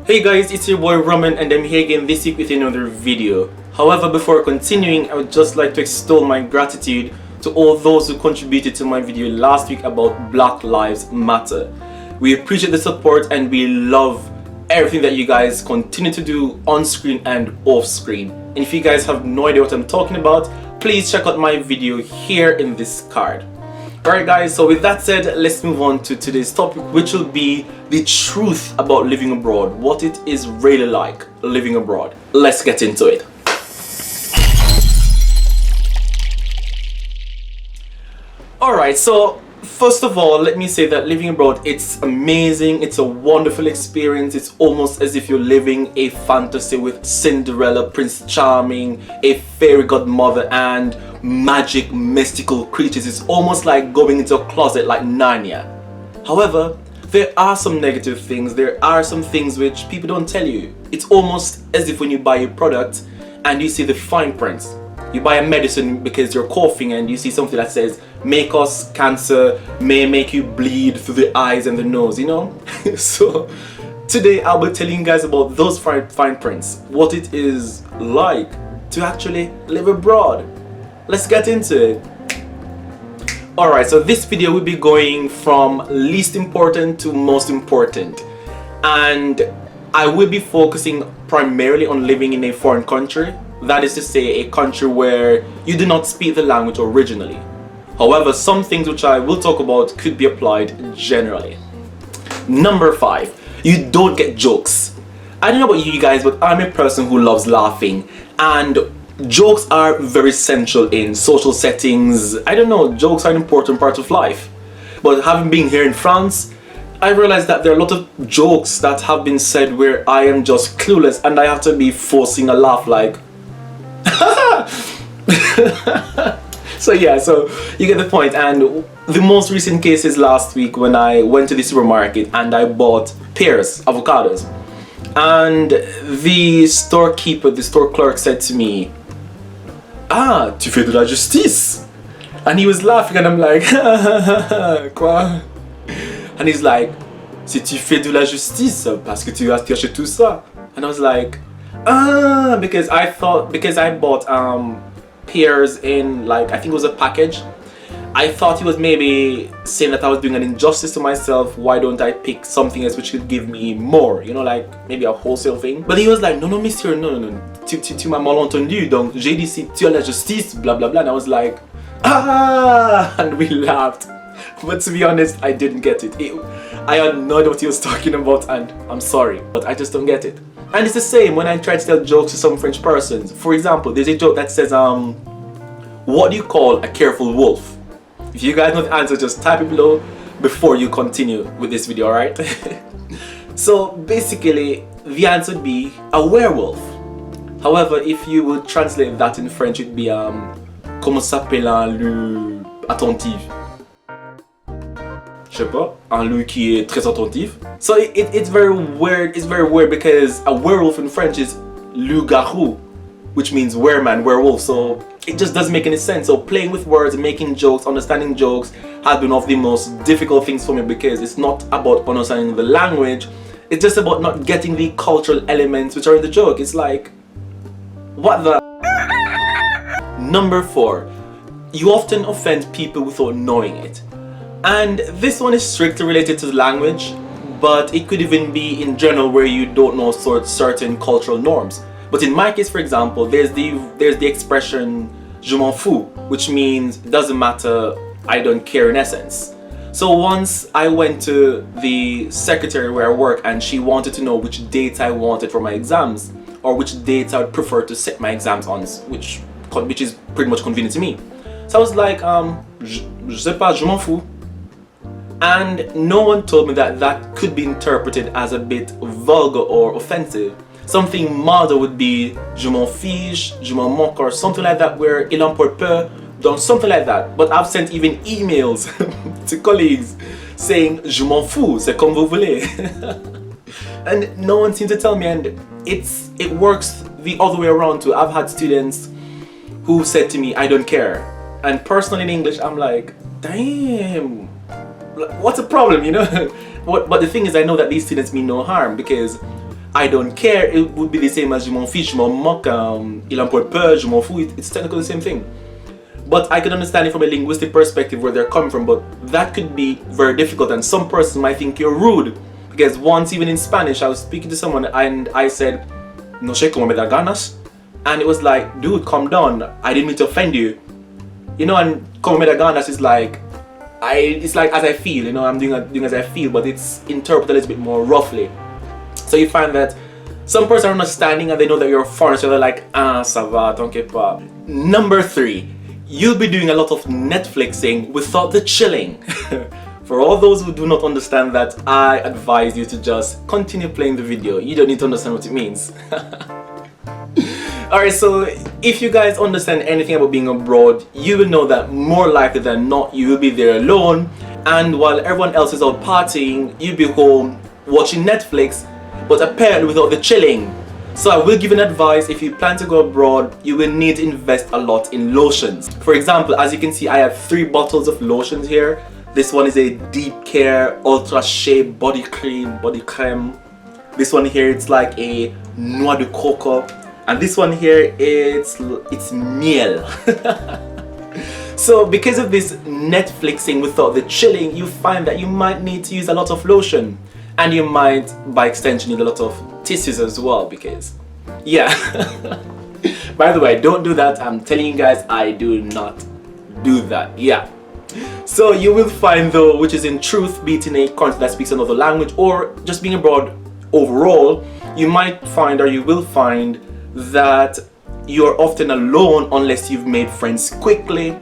Hey guys, it's your boy Roman and I'm here again this week with another video. However, before continuing, I would just like to extol my gratitude to all those who contributed to my video last week about Black Lives Matter. We appreciate the support and we love everything that you guys continue to do on screen and off screen. And if you guys have no idea what I'm talking about, please check out my video here in this card. Alright guys, so with that said, let's move on to today's topic, which will be the truth about living abroad, what it is really like living abroad. Let's get into it. Alright, so first of all, let me say that living abroad, it's amazing, it's a wonderful experience. It's almost as if you're living a fantasy with Cinderella, Prince Charming, a fairy godmother and magic mystical creatures. It's almost like going into a closet like Narnia. However, there are some negative things. There are some things which people don't tell you. It's almost as if when you buy a product and you see the fine print. You buy a medicine because you're coughing and you see something that says may cause cancer, may make you bleed through the eyes and the nose, you know? So today I'll be telling you guys about those fine prints, what it is like to actually live abroad. Let's get into it. Alright, so this video will be going from least important to most important. And I will be focusing primarily on living in a foreign country. That is to say, a country where you do not speak the language originally. However, some things which I will talk about could be applied generally. Number 5, you don't get jokes. I don't know about you guys, but I'm a person who loves laughing, and jokes are very central in social settings. I don't know, jokes are an important part of life. But having been here in France, I realized that there are a lot of jokes that have been said where I am just clueless and I have to be forcing a laugh like so yeah, so you get the point. And the most recent case is last week when I went to the supermarket and I bought pears, avocados, and the storekeeper, the store clerk said to me, "Ah, tu fais de la justice?" And he was laughing and I'm like, quoi? And he's like, "Si tu fais de la justice, parce que tu achètes tout ça." And I was like, because I bought pears in, like, I think it was a package. I thought he was maybe saying that I was doing an injustice to myself. Why don't I pick something else which could give me more, you know, like maybe a wholesale thing. But he was like, no monsieur, no, tu m'as mal entendu, donc j'ai dit si tu as la justice, blah blah blah. And I was like, and we laughed. But to be honest, I didn't get it. I had no idea what he was talking about, and I'm sorry, but I just don't get it. And it's the same when I try to tell jokes to some French persons. For example, there's a joke that says, what do you call a careful wolf? If you guys know the answer, just type it below before you continue with this video, alright? So basically, the answer would be a werewolf. However, if you would translate that in French, it would be comment s'appelle un loup attentif? Je sais pas, un loup qui est très attentif. So it's very weird. It's very weird because a werewolf in French is loup-garou, which means wereman, werewolf. So it just doesn't make any sense. So playing with words, making jokes, understanding jokes has been one of the most difficult things for me because it's not about understanding the language. It's just about not getting the cultural elements which are in the joke. It's like, what the? Number 4, you often offend people without knowing it. And this one is strictly related to the language, but it could even be in general where you don't know certain cultural norms. But in my case, for example, there's the expression je m'en fous, which means it doesn't matter, I don't care in essence. So once I went to the secretary where I work and she wanted to know which dates I wanted for my exams or which dates I would prefer to set my exams on, which is pretty much convenient to me. So I was like, je sais pas, je m'en fous. And no one told me that that could be interpreted as a bit vulgar or offensive. Something milder would be je m'en fiche, je m'en moque, or something like that, where il en porte peu, donc something like that. But I've sent even emails to colleagues saying je m'en fous, c'est comme vous voulez. And no one seemed to tell me, and it works the other way around too. I've had students who said to me, I don't care. And personally in English, I'm like, damn. What's the problem, you know? But the thing is, I know that these students mean no harm because I don't care, it would be the same as je m'en fiche, je m'en moque, il en porte peur, je m'en fous, it's technically the same thing. But I can understand it from a linguistic perspective where they're coming from, but that could be very difficult, and some person might think you're rude. Because once, even in Spanish, I was speaking to someone and I said, no sé cómo me da ganas. And it was like, dude, calm down, I didn't mean to offend you. You know, and como me da ganas is like, it's like as I feel, you know, I'm doing as I feel, but it's interpreted a little bit more roughly. So you find that some person are understanding and they know that you're a foreigner, so they're like, ah, ça va, t'inquiète pas. Number 3, you'll be doing a lot of Netflixing without the chilling. For all those who do not understand that, I advise you to just continue playing the video. You don't need to understand what it means. Alright, so if you guys understand anything about being abroad, you will know that more likely than not, you will be there alone. And while everyone else is out partying, you'll be home watching Netflix, but apparently without the chilling. So I will give an advice: if you plan to go abroad, you will need to invest a lot in lotions. For example, as you can see, I have 3 bottles of lotions here. This one is a Deep Care Ultra Shea body creme. This one here, it's like a noix de coco. And this one here, it's miel. So because of this Netflixing without the chilling, you find that you might need to use a lot of lotion. And you might, by extension, need a lot of tissues as well, because, yeah. By the way, don't do that. I'm telling you guys, I do not do that. Yeah. So you will find though, which is in truth, be it in a country that speaks another language or just being abroad overall, you might find, or you will find, that you're often alone unless you've made friends quickly,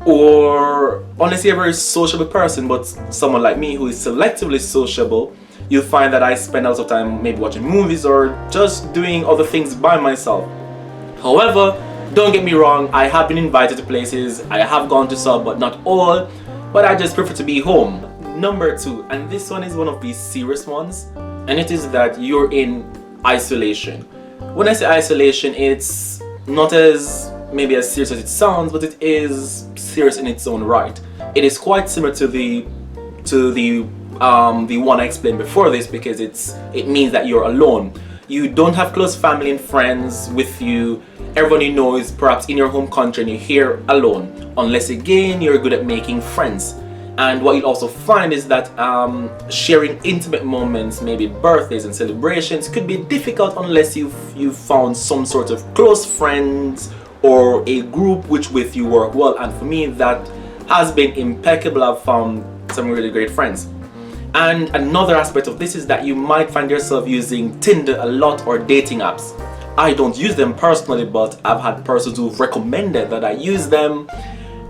or unless you're a very sociable person. But someone like me who is selectively sociable, you'll find that I spend a lot of time maybe watching movies or just doing other things by myself. However, don't get me wrong, I have been invited to places, I have gone to some, but not all, but I just prefer to be home. Number 2, and this one is one of the serious ones, and it is that you're in isolation. When I say isolation, it's not as maybe as serious as it sounds, but it is serious in its own right. It is quite similar to the one I explained before this, because it means that you're alone. You don't have close family and friends with you. Everyone you know is perhaps in your home country and you're here alone, unless again you're good at making friends. And what you'll also find is that sharing intimate moments, maybe birthdays and celebrations, could be difficult unless you've found some sort of close friends or a group which with you work well. And for me, that has been impeccable. I've found some really great friends. And another aspect of this is that you might find yourself using Tinder a lot, or dating apps. I don't use them personally, but I've had persons who've recommended that I use them,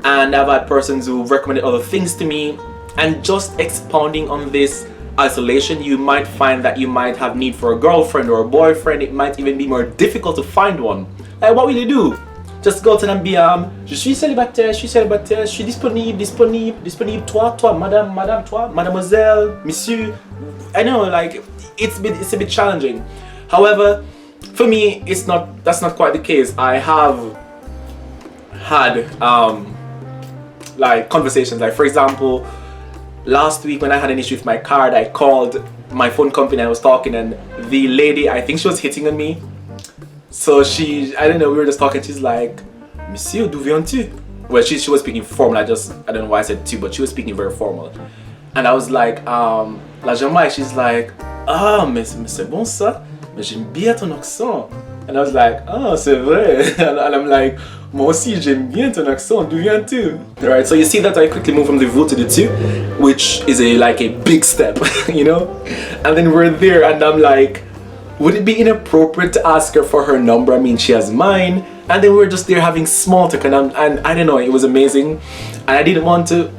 and I've had persons who've recommended other things to me. And just expounding on this isolation, you might find that you might have need for a girlfriend or a boyfriend. It might even be more difficult to find one. Like, what will you do? Just go to them and be je suis célibataire, je suis disponible, toi, madame, toi, mademoiselle, monsieur. I know, like, it's a bit challenging. However, for me, that's not quite the case. I have had like conversations, like for example, last week when I had an issue with my card, I called my phone company. I was talking, and the lady, I think she was hitting on me. So I don't know, we were just talking, she's like, Monsieur, d'où viens-tu? Well, she was speaking formal, I don't know why I said tu, but she was speaking very formal. And I was like, la Jamaïque, she's like, ah, mais c'est bon ça, mais j'aime bien ton accent. And I was like, ah, c'est vrai. And I'm like, moi aussi, j'aime bien ton accent, d'où viens-tu? Alright, so you see that I quickly moved from the vous to the tu, which is like a big step, you know? And then we're there, and I'm like, would it be inappropriate to ask her for her number? I mean, she has mine. And then we were just there having small talk, and I don't know, it was amazing. And I didn't want to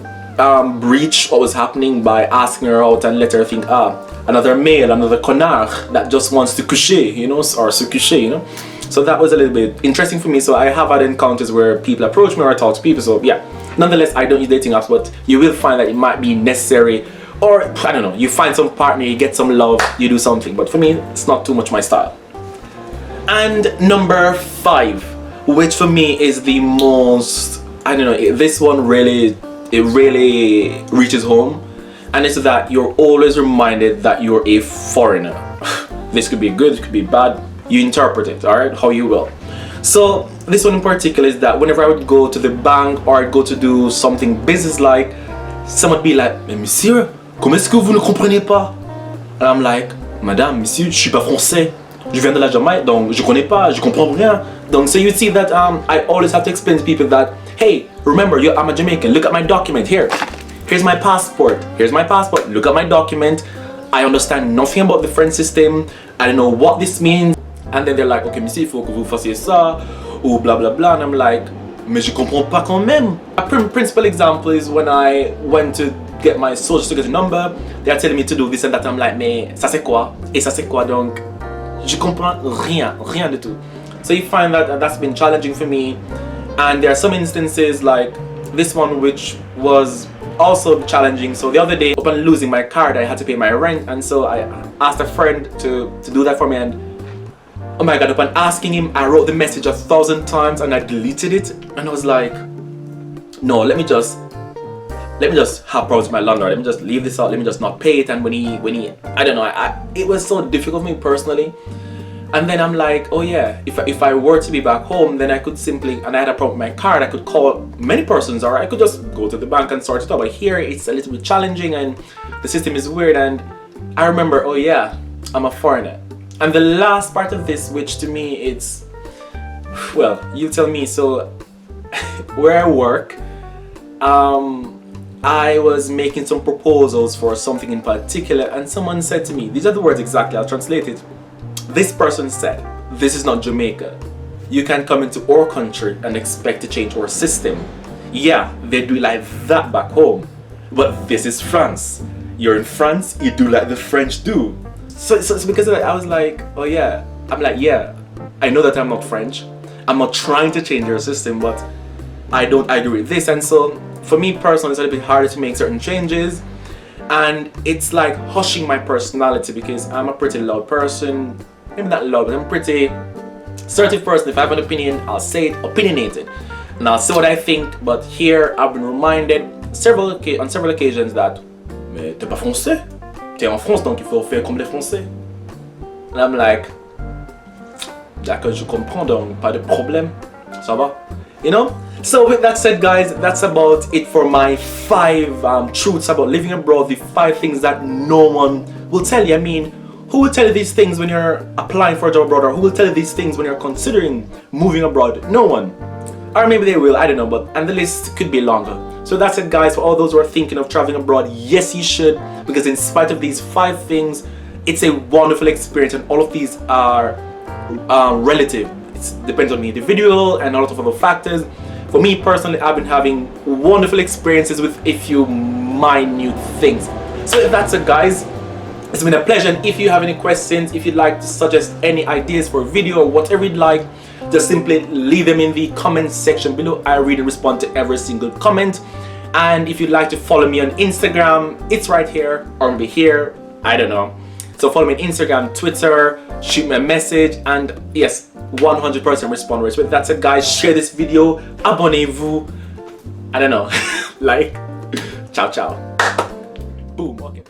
breach what was happening by asking her out and let her think, another male, another connard that just wants to coucher, you know, or se coucher, you know. So that was a little bit interesting for me. So I have had encounters where people approach me or I talk to people. So yeah, nonetheless, I don't use dating apps, but you will find that it might be necessary. Or, I don't know, you find some partner, you get some love, you do something. But for me, it's not too much my style. And number 5, which for me is the most, I don't know, this one really reaches home. And it's that you're always reminded that you're a foreigner. This could be good, it could be bad. You interpret it, alright, how you will. So this one in particular is that whenever I would go to the bank or I'd go to do something business-like, someone would be like, mais monsieur, comment est-ce que vous ne comprenez pas? And I'm like, madame, monsieur, je suis pas français. Je viens de la Jamaïque, donc je connais pas, je comprends rien. Donc, so you see that I always have to explain to people that, hey, remember, I'm a Jamaican, look at my document here. Here's my passport, look at my document. I understand nothing about the French system, I don't know what this means. And then they're like, okay, monsieur, il faut que vous fassiez ça, ou blah blah blah. And I'm like, mais je comprends pas quand même. A principal example is when I went to get my social security number, they're telling me to do this and that. I'm like, mais ça c'est quoi? Et ça c'est quoi? Donc, je comprends rien du tout. So you find that that's been challenging for me. And there are some instances like this one which was also challenging. So the other day, upon losing my card, I had to pay my rent, and so I asked a friend to do that for me, and oh my god, upon asking him, I wrote the message 1,000 times and I deleted it, and I was like, no, let me just have problems with my landlord, let me just leave this out, let me just not pay it. And when he I don't know, it was so difficult for me personally. And then I'm like, oh yeah, if I were to be back home, then I could simply, and I had a problem with my card, I could call many persons, or I could just go to the bank and sort it out. But here it's a little bit challenging and the system is weird. And I remember, oh yeah, I'm a foreigner. And the last part of this, which to me it's, well, you tell me. So where I work, I was making some proposals for something in particular, and someone said to me, these are the words exactly, I'll translate it. This person said, this is not Jamaica. You can't come into our country and expect to change our system. Yeah, they do like that back home, but this is France. You're in France, you do like the French do. So it's because of that, I was like, oh yeah. I'm like, yeah, I know that I'm not French. I'm not trying to change your system, but I don't agree with this. And so for me personally, it's a little bit harder to make certain changes. And it's like hushing my personality, because I'm a pretty loud person. Maybe not loud, but I'm a pretty assertive person. If I have an opinion, I'll say it, opinionated. And I'll say what I think. But here, I've been reminded on several occasions that, mais t'es pas français? T'es en France, donc il faut faire comme les Français. And I'm like, d'accord, je comprends, donc pas de problème. Ça va? You know? So with that said, guys, that's about it for my 5 truths about living abroad, the 5 things that no one will tell you. I mean, who will tell you these things when you're applying for a job abroad, or who will tell you these things when you're considering moving abroad? No one. Or maybe they will, I don't know, and the list could be longer. So that's it, guys, for all those who are thinking of traveling abroad. Yes, you should, because in spite of these 5 things, it's a wonderful experience, and all of these are relative. It depends on the individual and a lot of other factors. For me personally, I've been having wonderful experiences with a few minute things. So if that's it, guys, it's been a pleasure. And if you have any questions, if you'd like to suggest any ideas for a video or whatever you'd like, just simply leave them in the comment section below. I read and respond to every single comment. And if you'd like to follow me on Instagram, it's right here, or maybe here, I don't know. So follow me on Instagram, Twitter, shoot me a message, and yes, 100% respond rates. With that said, guys, share this video, abonnez-vous, I don't know, like, ciao ciao, boom, okay.